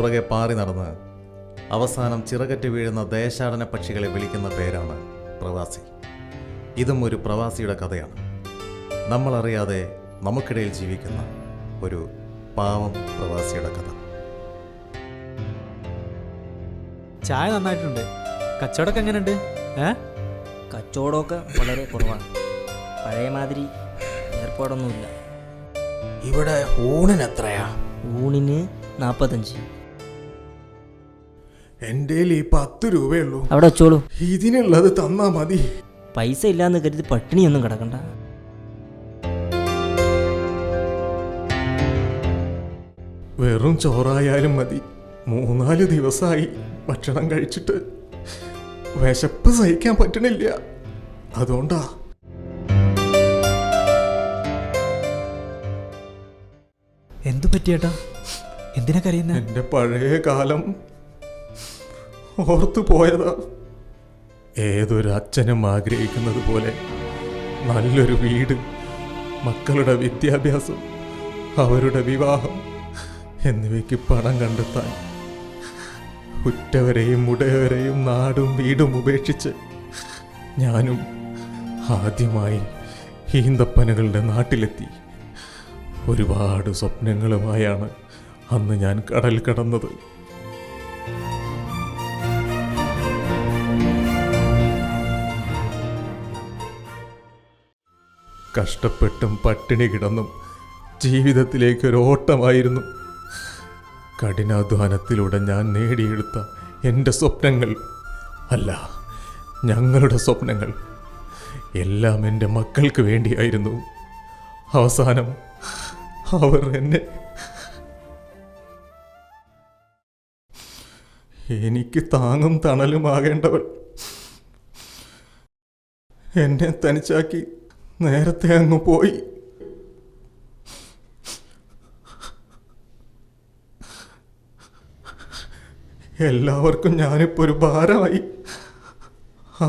പുറകെ പാറി നടന്ന് അവസാനം ചിറകറ്റ് വീഴുന്ന ദേശാടന പക്ഷികളെ വിളിക്കുന്ന പേരാണ് പ്രവാസി. ഇതും ഒരു പ്രവാസിയുടെ കഥയാണ്. നമ്മളറിയാതെ നമുക്കിടയിൽ ജീവിക്കുന്ന ഒരു പാവം പ്രവാസിയുടെ കഥ. ചായ നന്നായിട്ടുണ്ട്. കച്ചവടമൊക്കെ എങ്ങനെയുണ്ട്? കച്ചവടമൊക്കെ വളരെ കുറവാണ്. പഴയ മാതിരി ഏർപ്പാടൊന്നുമില്ല. ഇവിടെ ഊണിന് എത്രയാ? ഊണിന് 45. എൻ്റെ ഈ 10 രൂപയുള്ളൂ. അവിടെ വെച്ചോളൂ. ഇതിനുള്ളത് തന്നാ മതി. പൈസ ഇല്ലാന്ന് കരുതി പട്ടിണിയൊന്നും കിടക്കണ്ട. വെറും ചോറായാലും മതി. 3-4 ദിവസമായി ഭക്ഷണം കഴിച്ചിട്ട് വിശപ്പ് സഹിക്കാൻ പറ്റണില്ല. അതുകൊണ്ടാ. എന്തു പറ്റിയേട്ടാ? എന്തിനാ കരയുന്നത്? എൻ്റെ പഴയ കാലം ഓർത്തു പോയതാ. ഏതൊരു അച്ഛനും ആഗ്രഹിക്കുന്നത് പോലെ നല്ലൊരു വീട്, മക്കളുടെ വിദ്യാഭ്യാസം, അവരുടെ വിവാഹം എന്നിവയ്ക്ക് പണം കണ്ടെത്താൻ ഉറ്റവരെയും ഉടയവരെയും നാടും വീടും ഉപേക്ഷിച്ച് ഞാനും ആദ്യമായി ഈന്തപ്പനകളുടെ നാട്ടിലെത്തി. ഒരുപാട് സ്വപ്നങ്ങളുമായാണ് അന്ന് ഞാൻ കടൽ കടന്നത്. കഷ്ടപ്പെട്ടും പട്ടിണി കിടന്നും ജീവിതത്തിലേക്കൊരു ഓട്ടമായിരുന്നു. കഠിനാധ്വാനത്തിലൂടെ ഞാൻ നേടിയെടുത്ത എൻ്റെ സ്വപ്നങ്ങൾ, അല്ല ഞങ്ങളുടെ സ്വപ്നങ്ങൾ എല്ലാം എൻ്റെ മക്കൾക്ക് വേണ്ടിയായിരുന്നു. അവസാനം അവർ എന്നെ എനിക്ക് താങ്ങും തണലുമാകേണ്ടവൾ എന്നെ തനിച്ചാക്കി നേരത്തെ അങ്ങ് പോയി. എല്ലാവർക്കും ഞാനിപ്പോൾ ഒരു ഭാരമായി.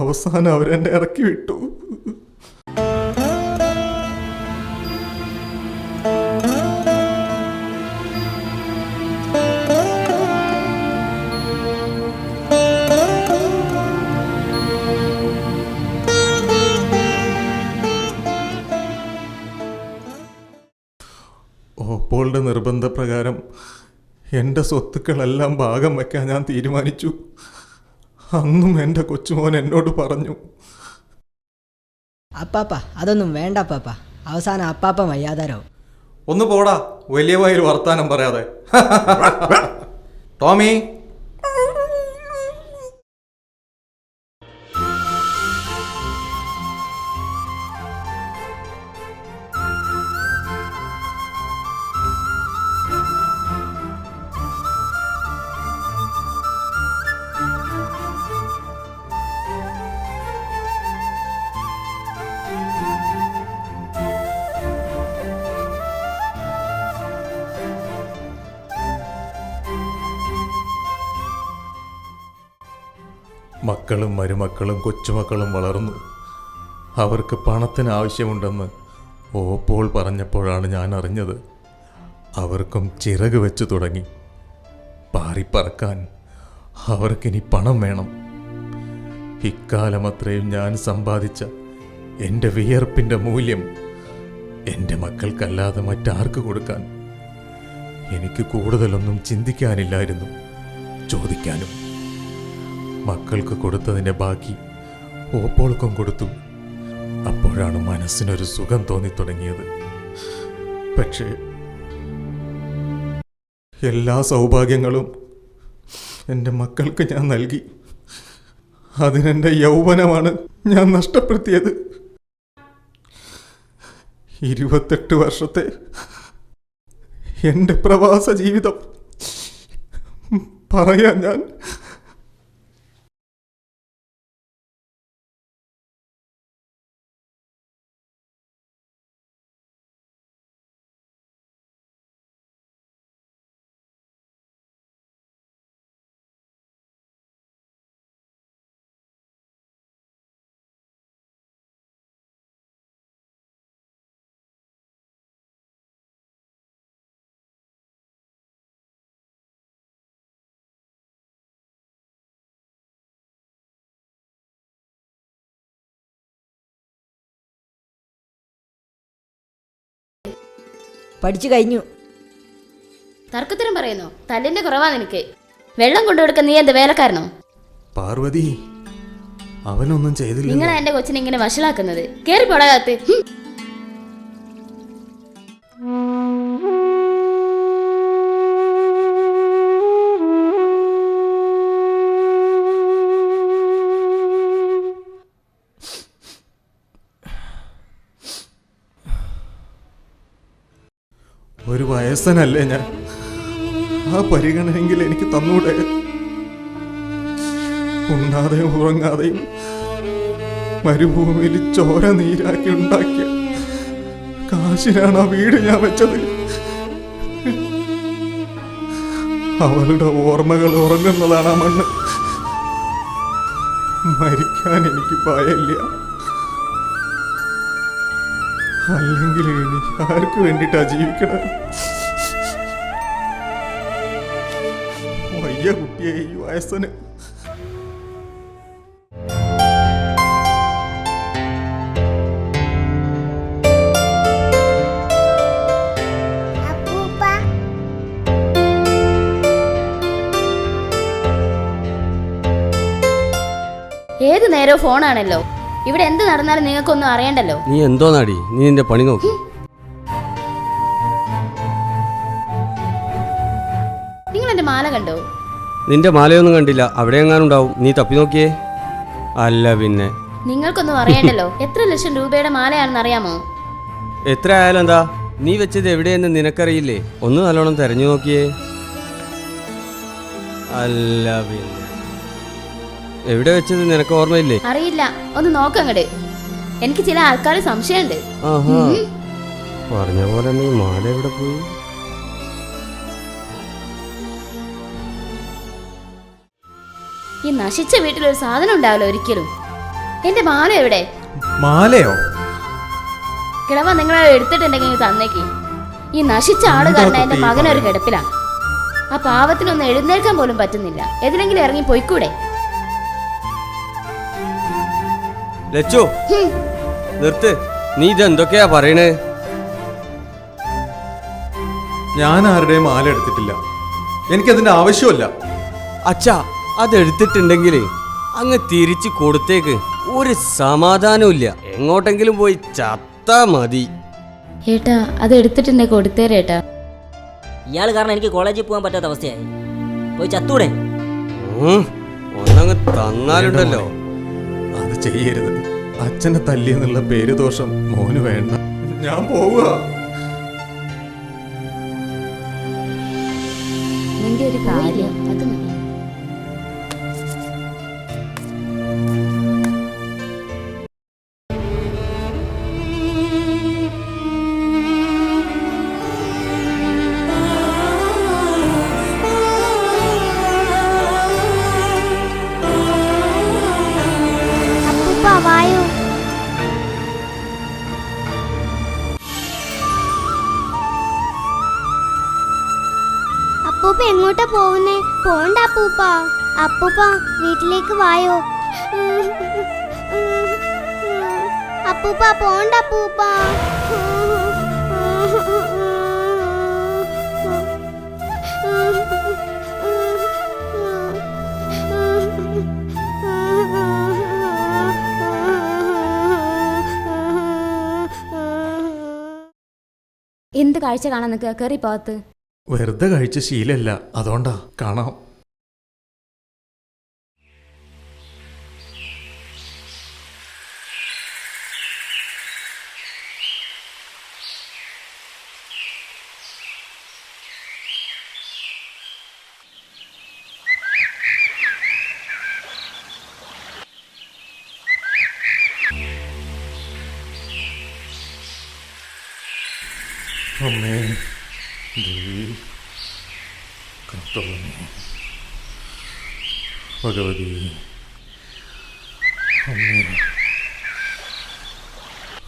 അവസാനം അവരെന്നെ ഇറക്കി വിട്ടു. ഓപ്പോളുടെ നിർബന്ധപ്രകാരം എൻ്റെ സ്വത്തുക്കളെല്ലാം ഭാഗം വയ്ക്കാൻ ഞാൻ തീരുമാനിച്ചു. അന്നും എൻ്റെ കൊച്ചുമോൻ എന്നോട് പറഞ്ഞു, അപ്പാപ്പ അതൊന്നും വേണ്ട അപ്പാപ്പ, അവസാനം അപ്പാപ്പ വയ്യാതാരാവും. ഒന്ന് പോടാ, വലിയ വായിൽ വർത്താനം പറയാതെ. ടോമി, മക്കളും മരുമക്കളും കൊച്ചുമക്കളും വളർന്നു. അവർക്ക് പണത്തിന് ആവശ്യമുണ്ടെന്ന് ഓപ്പോൾ പറഞ്ഞപ്പോഴാണ് ഞാൻ അറിഞ്ഞത്. അവർക്കും ചിറക് വെച്ചു തുടങ്ങി. പാറിപ്പറക്കാൻ അവർക്കിനി പണം വേണം. ഇക്കാലമത്രയും ഞാൻ സമ്പാദിച്ച എൻ്റെ വിയർപ്പിൻ്റെ മൂല്യം എൻ്റെ മക്കൾക്കല്ലാതെ മറ്റാർക്ക് കൊടുക്കാൻ? എനിക്ക് കൂടുതലൊന്നും ചിന്തിക്കാനില്ലായിരുന്നു, ചോദിക്കാനും. മക്കൾക്ക് കൊടുത്തതിൻ്റെ ബാക്കി ഓപ്പോൾക്കും കൊടുത്തു. അപ്പോഴാണ് മനസ്സിനൊരു സുഖം തോന്നിത്തുടങ്ങിയത്. പക്ഷേ എല്ലാ സൗഭാഗ്യങ്ങളും എൻ്റെ മക്കൾക്ക് ഞാൻ നൽകി. അതിനെൻ്റെ യൗവനമാണ് ഞാൻ നഷ്ടപ്പെടുത്തിയത്. 28 വർഷത്തെ എൻ്റെ പ്രവാസ ജീവിതം പറയാൻ ഞാൻ പഠിച്ചു കഴിഞ്ഞു. തർക്കത്തരം പറയുന്നു. തല്ലിന്റെ കുറവാ നിനക്ക്. വെള്ളം കൊണ്ടുകൊടുക്കാൻ നീ എന്ത് വേലക്കാരനോ? പാർവതി, അവനൊന്നും ചെയ്തില്ല. നിങ്ങളാ എന്റെ കൊച്ചിനെ ഇങ്ങനെ വഷളാക്കുന്നത്. കേറി പോടാകത്ത്. ഒരു വയസ്സനല്ലേ ഞാൻ? ആ പരിഗണനെങ്കിൽ എനിക്ക് തന്നൂടെ? ഉണ്ണാതെയും ഉറങ്ങാതെയും മരുഭൂമിയിൽ ചോര നീരാക്കി ഉണ്ടാക്കിയ കാശിനാണ് ആ വീട് ഞാൻ വെച്ചത്. അവളുടെ ഓർമ്മകൾ ഉറങ്ങുന്നതാണ് ആ മണ്ണ്. മരിക്കാൻ എനിക്ക് ഭയമില്ല. അല്ലെങ്കിൽ എനിക്ക് ആർക്ക് വേണ്ടിയിട്ടാ ജീവിക്കണേ? വയ്യ കുട്ടിയെ ഈ വയസ്സന്. ഏത് നേരവും ഫോണാണല്ലോ. ഇവിടെ എന്ത് നടന്നാലും നിങ്ങൾക്കൊന്നും അറിയണ്ടല്ലോ. നീ എന്തോ നാടി, നീ നിന്റെ പണി നോക്കി. നിങ്ങൾ എന്റെ മാല കണ്ടോ? നിന്റെ മാലയൊന്നും കണ്ടില്ല. അവിടെ എങ്ങാനും ഉണ്ടാവും. നീ തപ്പി നോക്കിയേ. അല്ല പിന്നെ നിങ്ങൾക്കൊന്നും അറിയണ്ടല്ലോ. എത്ര ലക്ഷം രൂപയുടെ മാലയാണെന്ന് അറിയാമോ? എത്ര ആയാലും എന്താ, നീ വെച്ചത് എവിടെയെന്ന് നിനക്കറിയില്ലേ? ഒന്ന് നല്ലോണം തെരഞ്ഞു നോക്കിയേ. അല്ല പിന്നെ എവിടെ വെച്ചത് നിനക്ക് ഓർമ്മയില്ലേ? അറിയില്ല. ഒന്ന് നോക്കങ്ങട്. എനിക്ക് ചില ആൾക്കാർ സംശയമുണ്ട്. ആഹാ, പറഞ്ഞ പോലെ നീ മാല എവിടെ പോയി? ഈ നശിച്ച വീട്ടിലൊരു സാധനം ഉണ്ടാവില്ല ഒരിക്കലും. എന്റെ മാല എവിടെ? മാലയോ? കിളവ നിങ്ങൾ എടുത്തിട്ടുണ്ടെങ്കിൽ തന്നേക്ക്. ഈ നശിച്ച ആള് കാരണം എന്റെ മകനൊരു കിടപ്പിലാണ്. ആ പാവത്തിനൊന്നും എഴുന്നേൽക്കാൻ പോലും പറ്റുന്നില്ല. ഏതിലെങ്കിലും ഇറങ്ങി പോയിക്കൂടെ? ലച്ചു, നിർത്ത്. നീ ഇതെന്തൊക്കെയാ പറയണേ? ഞാൻ ആരുടെയും മാല എടുത്തിട്ടില്ല. എനിക്കതിന്റെ ആവശ്യമില്ല. അച്ഛാ, അതെടുത്തിട്ടുണ്ടെങ്കിലേ അങ്ങ് തിരിച്ചു കൊടുത്തേക്ക്. ഒരു സമാധാനമില്ല. എങ്ങോട്ടെങ്കിലും പോയി ചത്താ മതി. ഏട്ടാ, അത് എടുത്തിട്ടുണ്ടെ കൊടുത്തേരേട്ടാ. ഇയാൾ കാരണം എനിക്ക് കോളേജിൽ പോകാൻ പറ്റാത്ത അവസ്ഥയായി. പോയി ചത്തൂടെ? ഒന്നങ്ങ് തന്നാലുണ്ടല്ലോ. അത് ചെയ്യരുത്. അച്ഛനെ തല്ലിയെന്നുള്ള പേര് ദോഷം മോന് വേണ്ട. ഞാൻ പോവുക. നിന്റെ ഒരു കാര്യം അത് മതി. വായോ. അപ്പൂപ്പ എങ്ങോട്ടാ പോകുന്നേ? പോണ്ട അപ്പൂപ്പ. അപ്പൂപ്പ വീട്ടിലേക്ക് വായോ. അപ്പൂപ്പ പോണ്ട അപ്പൂപ്പ. എന്ത് കാഴ്ച കാണാൻ നിൽക്കുക? കയറി പോകത്ത്. വെറുതെ കഴിച്ച ശീലല്ല, അതുകൊണ്ടാ. കാണാം. അമ്മേ ദേവി കർത്തവ്യമേ ഭഗവതി അമ്മേ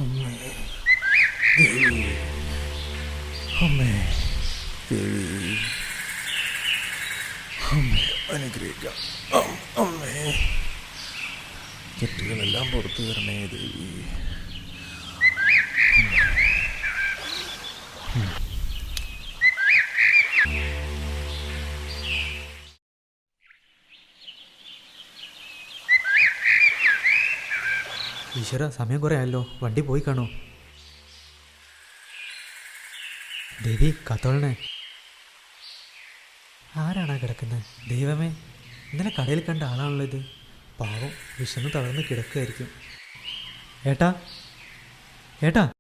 അമ്മേ ദേവി അമ്മേ ദേവി അമ്മേ അനുഗ്രഹിക്കാം. അമ്മേ തെറ്റുകളെല്ലാം പുറത്തു തരണേ ദേവി. ഈശ്വര സമയം കുറേ ആയല്ലോ, വണ്ടി പോയി കാണോ? ദേവി കത്തോളണേ. ആരാണാ കിടക്കുന്നത്? ദൈവമേ, ഇന്നലെ കടയിൽ കണ്ട ആളാണല്ലോ ഇത്. പാവം വിശന്ന് തളർന്ന് കിടക്കുകയായിരിക്കും. ഏട്ടാ ഏട്ടാ